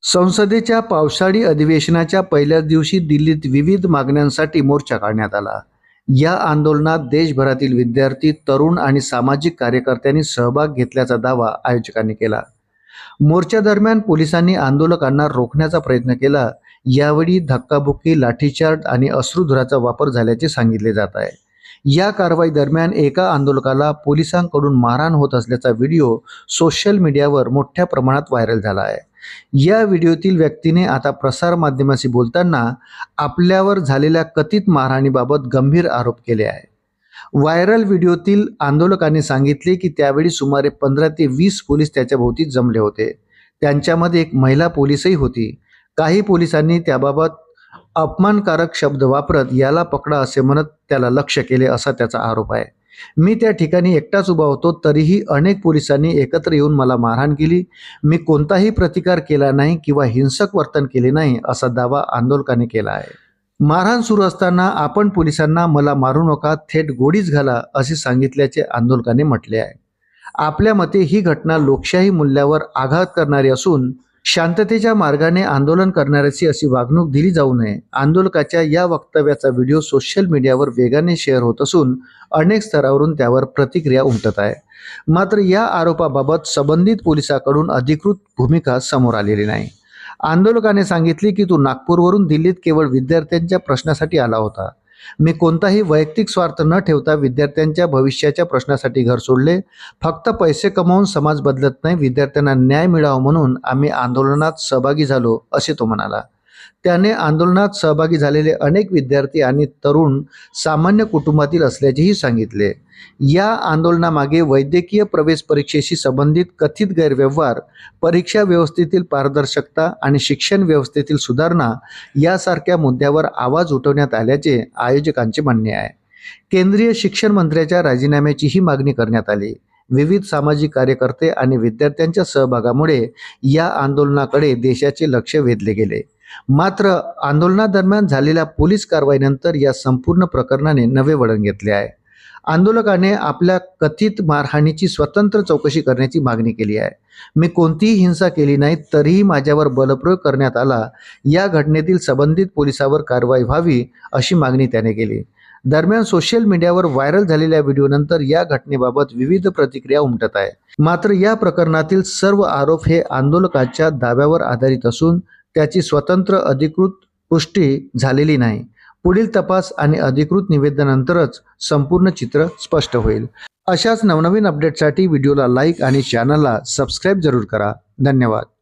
संसदेच्या पावसाळी अधिवेशनाच्या पहिल्याच दिवशी दिल्लीत विविध मागण्यांसाठी मोर्चा काढण्यात आला। या आंदोलनात देशभरातील विद्यार्थी, तरुण आणि सामाजिक कार्यकर्त्यांनी सहभाग घेतल्याचा दावा आयोजकांनी केला। मोर्चा दरम्यान पोलिसांनी आंदोलकांना रोखण्याचा प्रयत्न केला। यावेळी धक्काबुक्की, लाठीचार्ज आणि अश्रुधुराचा वापर झाल्याचे सांगितले जात आहे। या कारवाई दरम्यान एका आंदोलकाला पोलिसांकडून मारहाण होत असल्याचा व्हिडिओ सोशल मीडियावर मोठ्या प्रमाणात व्हायरल झाला आहे। या व्हिडिओतील व्यक्तीने आता प्रसार माध्यमांशी बोलताना आपल्यावर झालेल्या कथित मारहाणीबाबत गंभीर आरोप केले आहे। व्हायरल व्हिडिओतील आंदोलकांनी सांगितले की त्यावेळी सुमारे 15 ते 20 पोलीस त्याच्या भोवती जमले होते। त्यांच्यामध्ये एक महिला पोलीसही होती। काही पोलिसांनी त्याबाबत अपमानकारक शब्द वापरत याला पकडा असे म्हणत त्याला लक्ष्य केले असा त्याचा आरोप आहे। मी त्या ठिकाणी एकटाच उभा होतो, तरीही अनेक पोलिसांनी एकत्र येऊन मला मारहाण केली। मी कोणताही प्रतिकार केला नाही किंवा हिंसक वर्तन केले नाही असा दावा आंदोलकांनी केला आहे। मारहाण सुरू असताना आपण पोलिसांना मला मारू नका, थेट गोळीच घाला असे सांगितल्याचे आंदोलकांनी म्हटले आहे। आपल्या मते ही घटना लोकशाही मूल्यावर आघात करणारी असून शांततेच्या मार्गाने आंदोलन करणाऱ्याची अशी वागणूक दिली जाऊ नये। आंदोलकाच्या या वक्तव्याचा व्हिडिओ सोशल मीडियावर वेगाने शेअर होत असून अनेक स्तरावरून त्यावर प्रतिक्रिया उमटत आहे। मात्र या आरोपाबाबत संबंधित पोलिसांकडून अधिकृत भूमिका समोर आलेली नाही। आंदोलकाने सांगितले की तो नागपूरवरून दिल्लीत केवळ विद्यार्थ्यांच्या प्रश्नासाठी आला होता। मी कोणताही वैयक्तिक स्वार्थ न ठेवता विद्यार्थ्यांच्या भविष्याच्या प्रश्नासाठी घर सोडले। फक्त पैसे कमावून समाज बदलत नाही, विद्यार्थ्यांना न्याय मिळावा म्हणून आम्ही आंदोलनात सहभागी झालो असे तो म्हणाला। त्याने आंदोलनात सहभागी झालेले अनेक विद्यार्थी आणि तरुण सामान्य कुटुंबातील असल्याचेही सांगितले। या आंदोलनामागे वैद्यकीय प्रवेश परीक्षेशी संबंधित कथित गैरव्यवहार, परीक्षा व्यवस्थेतील पारदर्शकता आणि शिक्षण व्यवस्थेतील सुधारणा यासारख्या मुद्द्यावर आवाज उठवण्यात आल्याचे आयोजकांचे म्हणणे आहे। केंद्रीय शिक्षण मंत्र्याच्या राजीनाम्याची ही मागणी करण्यात आली। विविध सामाजिक कार्यकर्ते आणि विद्यार्थ्यांच्या सहभागामुळे या आंदोलनाकडे देशाचे लक्ष वेधले गेले। मात्र आंदोलनादरम्यान झालेल्या पोलीस कारवाईनंतर या संपूर्ण प्रकरणाने नवे वळण घेतले आहे। आंदोलकाने आपल्या कथित मारहाणीची स्वतंत्र चौकशी करण्याची मागणी केली आहे। मी कोणतीही हिंसा केली नाही, तरीही माझ्यावर बलप्रयोग करण्यात आला। या घटनेतील संबंधित पोलिसावर कारवाई व्हावी अशी मागणी त्याने केली। दरम्यान सोशल मीडियावर व्हायरल झालेल्या व्हिडिओनंतर या घटनेबाबत विविध प्रतिक्रिया उमटत आहे। मात्र या प्रकरणातील सर्व आरोप हे आंदोलकाच्या दाव्यावर आधारित असून त्याची स्वतंत्र अधिकृत पुष्टी झालेली नाही। पुढील तपास आणि अधिकृत निवेदनानंतरच संपूर्ण चित्र स्पष्ट होईल। अशाच नवनवीन अपडेटसाठी व्हिडिओला लाईक आणि चॅनलला सबस्क्राईब जरूर करा। धन्यवाद।